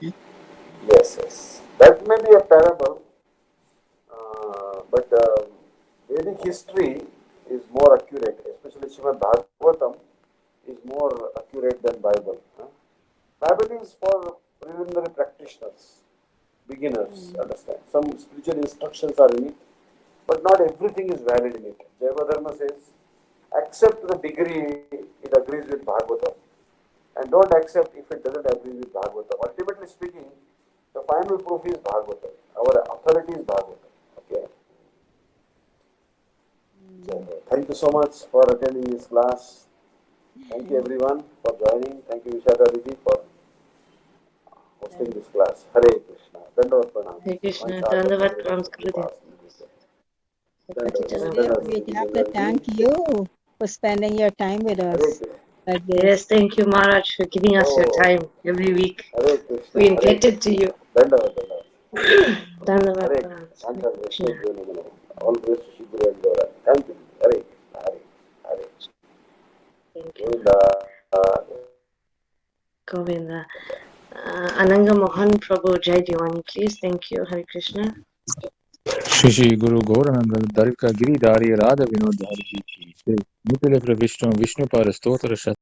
Yes, yes. That may be a parable, but Vedic history is more accurate, especially Srimad Bhagavatam is more accurate than Bible. Bible is for preliminary practitioners, beginners, understand. Some spiritual instructions are in it, but not everything is valid in it. Jaiva says, accept to the degree it agrees with Bhagavatam, and don't accept if it doesn't agree with Bhagavatam. Ultimately speaking, the final proof is Bhagavatam. Our authority is Bhagavatam. Okay. So, thank you so much for attending this class. Thank you everyone for joining. Thank you Vishaka Didi for hosting this class. Hare Krishna. Dandavat Pranam. Hare Krishna, Vanchata Dandavat Kalpataru Namaskar. Kripa Dandavat. Gurudev, Dandavat we Sri have to thank Janaki. you for spending your time with Hare us Krishna. like Yes, this. thank you, Maharaj, for giving us your Oh, time every week. Hare Krishna. We Hare indebted to Krishna. you. Dandavat. Dandavat. Dandavat Hare Pranam. Krishna. Hare Shankar Krishna. Vaishnav Jyonamanam. All praise to Shri Guru and Gauranga. Thank you. Hare Krishna. Hare Krishna. Hare Krishna. Thank you. Govinda. Ananga Mohan Prabhu Jai Diwani, please. Thank you. Hare Krishna. Shri Shri Guru Gaurananda Darika Giridhari Radha Vinod Hari Ji Ki Jai. Mithila Vishnu Vishnu Para Stotra